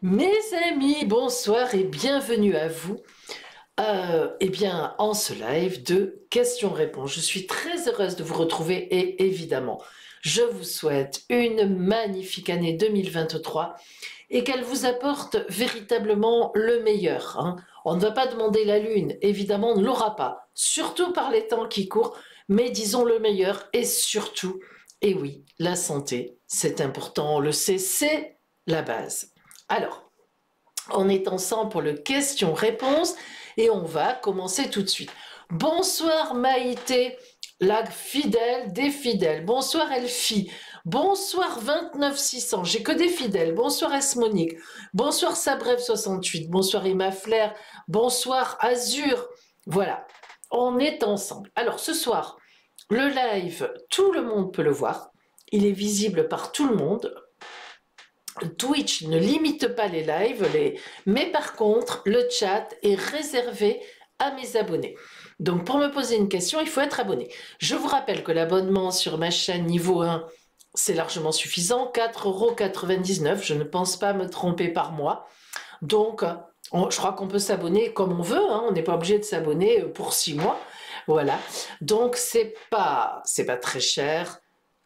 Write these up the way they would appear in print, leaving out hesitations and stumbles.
Mes amis, bonsoir et bienvenue à vous. En ce live de questions-réponses. Je suis très heureuse de vous retrouver et évidemment, je vous souhaite une magnifique année 2023 et qu'elle vous apporte véritablement le meilleur, hein. On ne va pas demander la lune, évidemment, on ne l'aura pas, surtout par les temps qui courent, mais disons le meilleur et surtout, et oui, la santé, c'est important, on le sait, c'est la base. Alors, on est ensemble pour le question-réponse et on va commencer tout de suite. Bonsoir Maïté, la fidèle des fidèles. Bonsoir Elfie. Bonsoir 29600. J'ai que des fidèles. Bonsoir Esmonique. Bonsoir Sabrev68. Bonsoir Emma Flair. Bonsoir Azur. Voilà, on est ensemble. Alors ce soir, le live, tout le monde peut le voir. Il est visible par tout le monde. Twitch ne limite pas les lives, mais par contre, le chat est réservé à mes abonnés. Donc, pour me poser une question, il faut être abonné. Je vous rappelle que l'abonnement sur ma chaîne niveau 1, c'est largement suffisant, 4,99 €. Je ne pense pas me tromper par mois. Donc, je crois qu'on peut s'abonner comme on veut, hein, on n'est pas obligé de s'abonner pour 6 mois. Voilà. Donc, c'est pas très cher.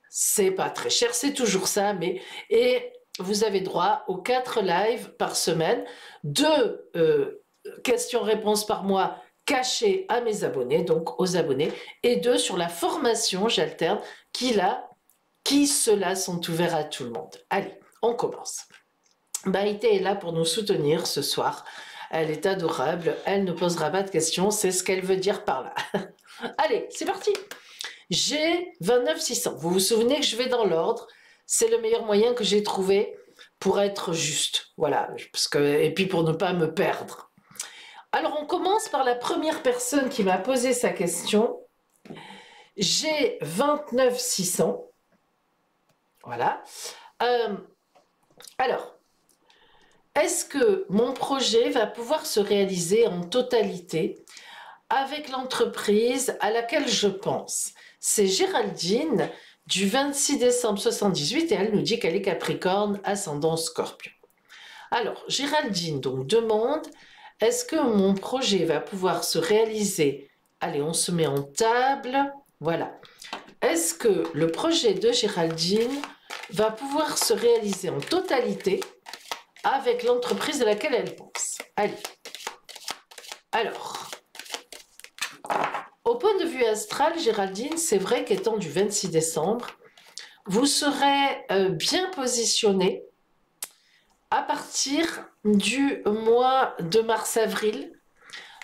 C'est pas très cher, c'est toujours ça, et vous avez droit aux 4 lives par semaine, 2 questions-réponses par mois cachées à mes abonnés, donc aux abonnés, et 2 sur la formation, j'alterne, qui ceux-là sont ouverts à tout le monde. Allez, on commence. Maïté est là pour nous soutenir ce soir. Elle est adorable, elle ne posera pas de questions, c'est ce qu'elle veut dire par là. Allez, c'est parti! J'ai 29600. Vous vous souvenez que je vais dans l'ordre. C'est le meilleur moyen que j'ai trouvé pour être juste. Voilà. Et puis pour ne pas me perdre. Alors, on commence par la première personne qui m'a posé sa question. J'ai 29600. Voilà. Alors, est-ce que mon projet va pouvoir se réaliser en totalité avec l'entreprise à laquelle je pense? C'est Géraldine du 26 décembre 78 et elle nous dit qu'elle est Capricorne, ascendant Scorpion. Alors, Géraldine donc demande, est-ce que mon projet va pouvoir se réaliser? Allez, on se met en table, voilà. Est-ce que le projet de Géraldine va pouvoir se réaliser en totalité avec l'entreprise à laquelle elle pense? Allez. Alors, au point de vue astral, Géraldine, c'est vrai qu'étant du 26 décembre, vous serez bien positionné à partir du mois de mars-avril,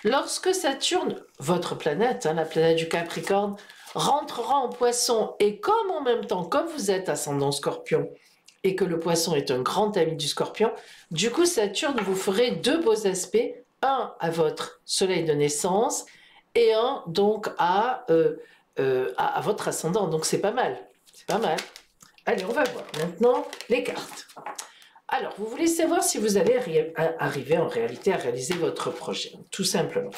lorsque Saturne, votre planète, hein, la planète du Capricorne, rentrera en Poisson, et comme en même temps, comme vous êtes ascendant Scorpion, et que le Poisson est un grand ami du Scorpion, du coup Saturne vous ferait 2 beaux aspects, un à votre soleil de naissance, et un donc à votre ascendant. Donc c'est pas mal, c'est pas mal. Allez, on va voir maintenant les cartes. Alors, vous voulez savoir si vous allez arriver en réalité à réaliser votre projet, tout simplement.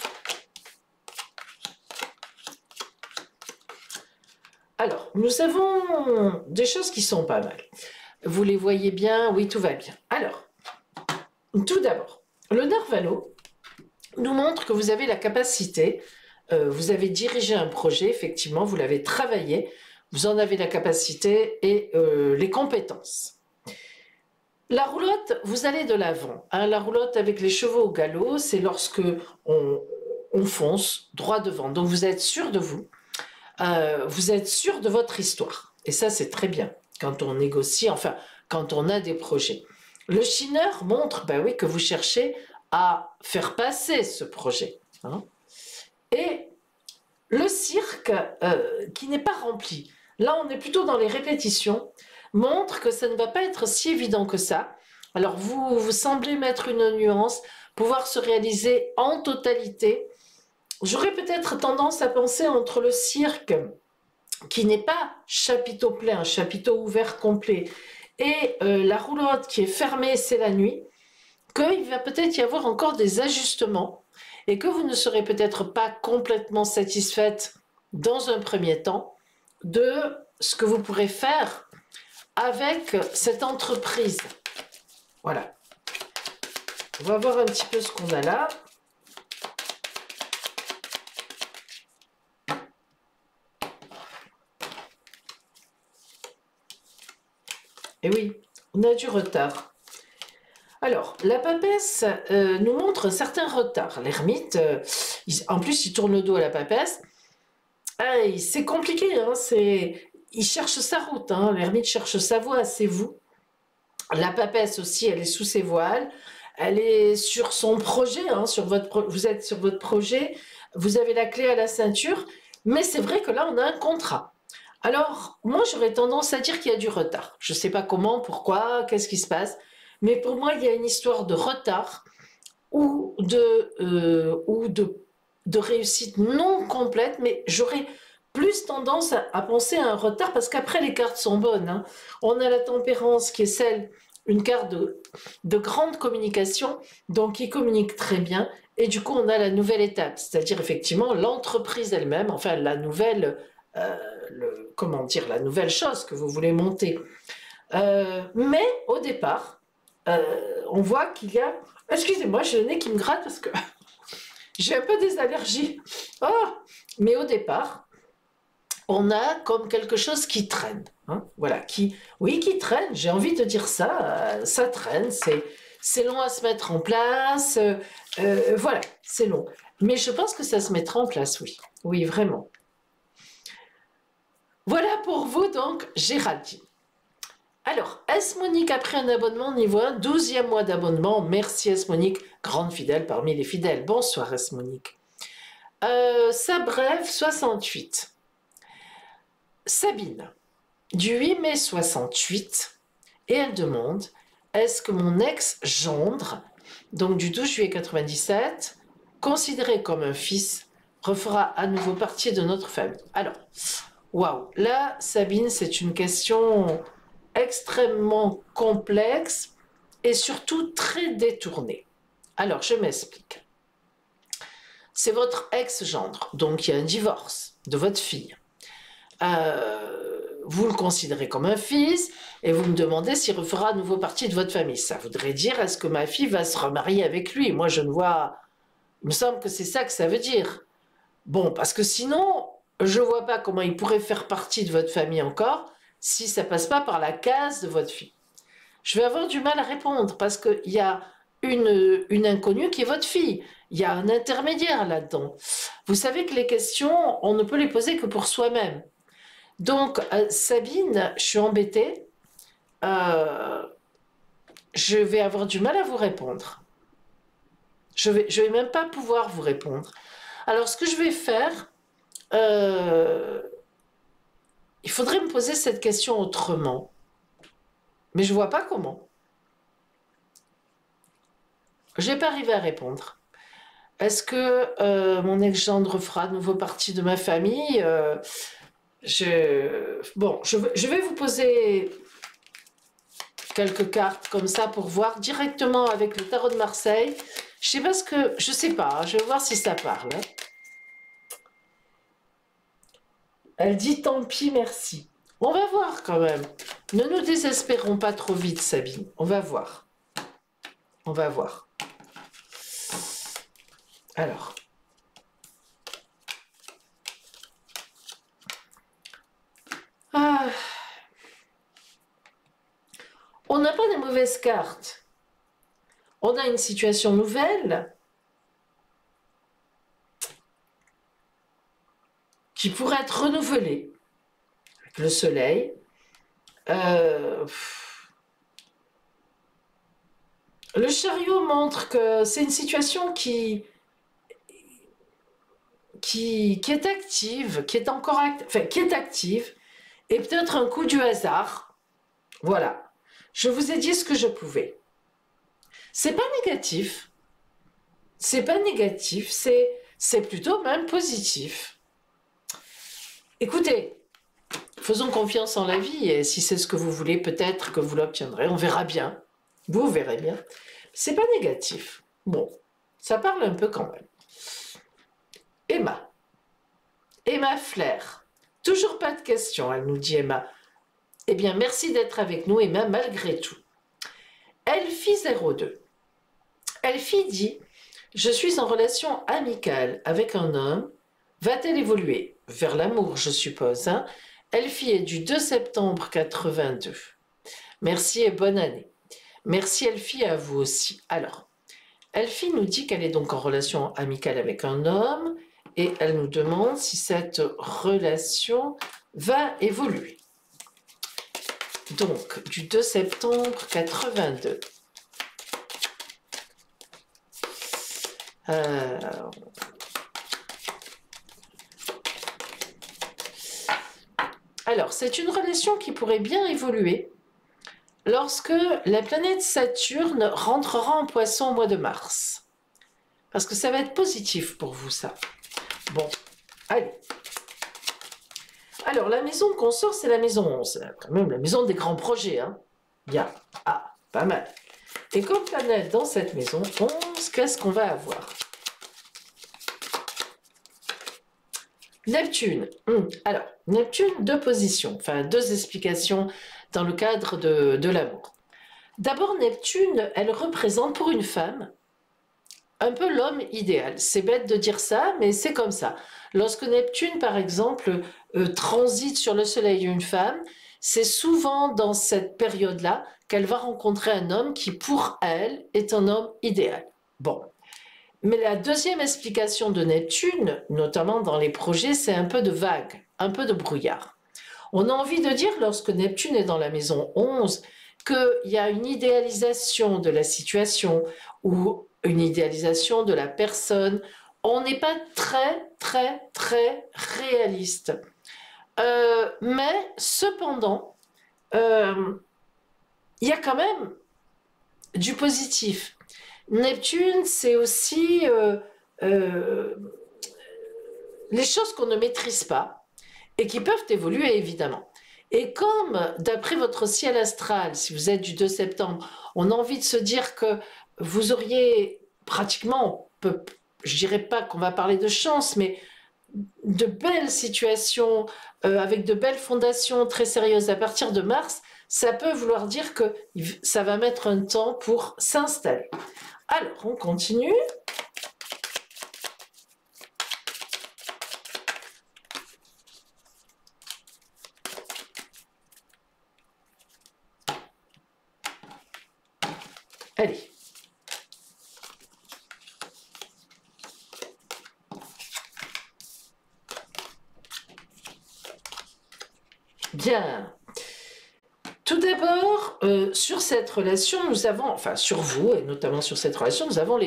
Alors, nous avons des choses qui sont pas mal. Vous les voyez bien? Oui, tout va bien. Alors, tout d'abord, le Narvalo nous montre que vous avez la capacité, vous avez dirigé un projet, effectivement, vous l'avez travaillé, vous en avez la capacité et les compétences. La roulotte, vous allez de l'avant, hein. La roulotte avec les chevaux au galop, c'est lorsque on fonce droit devant. Donc vous êtes sûr de vous, vous êtes sûr de votre histoire. Et ça, c'est très bien quand on négocie, enfin, quand on a des projets. Le chineur montre, ben oui, que vous cherchez à faire passer ce projet, hein. Et le cirque, qui n'est pas rempli, là on est plutôt dans les répétitions, montre que ça ne va pas être si évident que ça. Alors vous semblez mettre une nuance, pouvoir se réaliser en totalité. J'aurais peut-être tendance à penser entre le cirque, qui n'est pas chapiteau plein, chapiteau ouvert complet, et la roulotte qui est fermée, c'est la nuit, qu'il va peut-être y avoir encore des ajustements et que vous ne serez peut-être pas complètement satisfaite dans un premier temps de ce que vous pourrez faire avec cette entreprise. Voilà. On va voir un petit peu ce qu'on a là. Et oui, on a du retard. Alors, la papesse nous montre certains retards. L'ermite, en plus, il tourne le dos à la papesse. Ah, c'est compliqué, hein, il cherche sa route, hein, l'ermite cherche sa voie, c'est vous. La papesse aussi, elle est sous ses voiles, elle est sur son projet, hein, vous êtes sur votre projet, vous avez la clé à la ceinture, mais c'est vrai que là, on a un contrat. Alors, moi, j'aurais tendance à dire qu'il y a du retard. Je ne sais pas comment, pourquoi, qu'est-ce qui se passe, mais pour moi, il y a une histoire de retard ou de réussite non complète, mais j'aurais plus tendance à penser à un retard parce qu'après les cartes sont bonnes, hein. On a la tempérance qui est une carte de grande communication, donc qui communique très bien, et du coup on a la nouvelle étape, c'est-à-dire effectivement l'entreprise elle-même, enfin la nouvelle, comment dire, la nouvelle chose que vous voulez monter. Mais au départ, on voit qu'il y a... Excusez-moi, j'ai le nez qui me gratte parce que j'ai un peu des allergies. Oh, mais au départ, on a comme quelque chose qui traîne. Hein, voilà, oui, qui traîne, j'ai envie de dire ça, ça traîne, c'est long à se mettre en place, voilà, c'est long. Mais je pense que ça se mettra en place, oui, oui, vraiment. Voilà pour vous donc, Géraldine. Alors, S-Monique a pris un abonnement niveau 1, 12e mois d'abonnement. Merci S-Monique, grande fidèle parmi les fidèles. Bonsoir S-Monique. Sabrève, 68. Sabine, du 8 mai 68, et elle demande, est-ce que mon ex-gendre, donc du 12 juillet 97, considéré comme un fils, refera à nouveau partie de notre famille? Alors, waouh, là, Sabine, c'est une question extrêmement complexe et surtout très détournée. Alors, je m'explique. C'est votre ex-gendre, donc il y a un divorce de votre fille. Vous le considérez comme un fils et vous me demandez s'il refera à nouveau partie de votre famille. Ça voudrait dire, est-ce que ma fille va se remarier avec lui? Moi, je ne vois... Il me semble que c'est ça que ça veut dire. Bon, parce que sinon, je ne vois pas comment il pourrait faire partie de votre famille encore si ça ne passe pas par la case de votre fille. Je vais avoir du mal à répondre parce qu'il y a une inconnue qui est votre fille. Il y a un intermédiaire là-dedans. Vous savez que les questions, on ne peut les poser que pour soi-même. Donc, Sabine, je suis embêtée. Je vais avoir du mal à vous répondre. Je vais même pas pouvoir vous répondre. Alors, ce que je vais faire, il faudrait me poser cette question autrement. Mais je ne vois pas comment. Je n'ai pas arrivé à répondre. Est-ce que mon ex-gendre fera de nouveau partie de ma famille? Bon, je vais vous poser quelques cartes comme ça pour voir directement avec le tarot de Marseille. Je sais pas je sais pas, je vais voir si ça parle. Elle dit tant pis, merci. On va voir quand même. Ne nous désespérons pas trop vite, Sabine. On va voir. On va voir. Alors. On n'a pas de mauvaises cartes. On a une situation nouvelle qui pourrait être renouvelée avec le soleil. Le chariot montre que c'est une situation qui est active, qui est encore qui est active, et peut-être un coup du hasard. Voilà. Je vous ai dit ce que je pouvais. C'est pas négatif. C'est pas négatif, c'est plutôt même positif. Écoutez, faisons confiance en la vie, et si c'est ce que vous voulez, peut-être que vous l'obtiendrez. On verra bien. Vous verrez bien. C'est pas négatif. Bon, ça parle un peu quand même. Emma. Emma Flair. Toujours pas de questions, elle nous dit Emma. Eh bien, merci d'être avec nous, Emma, malgré tout. Elfie 02. Elfie dit « Je suis en relation amicale avec un homme. Va-t-elle évoluer ?» Vers l'amour, je suppose. Hein. Elfie est du 2 septembre 82. Merci et bonne année. Merci Elfie, à vous aussi. Alors, Elfie nous dit qu'elle est donc en relation amicale avec un homme et elle nous demande si cette relation va évoluer. Donc, du 2 septembre 82. Alors, c'est une relation qui pourrait bien évoluer lorsque la planète Saturne rentrera en Poisson au mois de mars. Parce que ça va être positif pour vous, ça. Bon, allez. Alors, la maison qu'on sort, c'est la maison 11. Quand même la maison des grands projets. Hein. Bien. Ah, pas mal. Et comme planète dans cette maison 11, qu'est-ce qu'on va avoir? Neptune. Alors, Neptune, deux positions, enfin deux explications dans le cadre de l'amour. D'abord, Neptune, elle représente pour une femme un peu l'homme idéal. C'est bête de dire ça, mais c'est comme ça. Lorsque Neptune, par exemple, transite sur le soleil d'une femme, c'est souvent dans cette période-là qu'elle va rencontrer un homme qui, pour elle, est un homme idéal. Bon. Mais la deuxième explication de Neptune, notamment dans les projets, c'est un peu de vague, un peu de brouillard. On a envie de dire, lorsque Neptune est dans la maison 11, qu'il y a une idéalisation de la situation ou une idéalisation de la personne. On n'est pas très réaliste. Mais cependant, il y a quand même du positif. Neptune, c'est aussi les choses qu'on ne maîtrise pas et qui peuvent évoluer, évidemment. Et comme, d'après votre ciel astral, si vous êtes du 2 septembre, on a envie de se dire que vous auriez pratiquement, je ne dirais pas qu'on va parler de chance, mais de belles situations, avec de belles fondations très sérieuses à partir de mars, ça peut vouloir dire que ça va mettre un temps pour s'installer. Alors, on continue. Allez. Bien. Tout d'abord, sur cette relation, nous avons, enfin sur vous, et notamment sur cette relation, nous avons les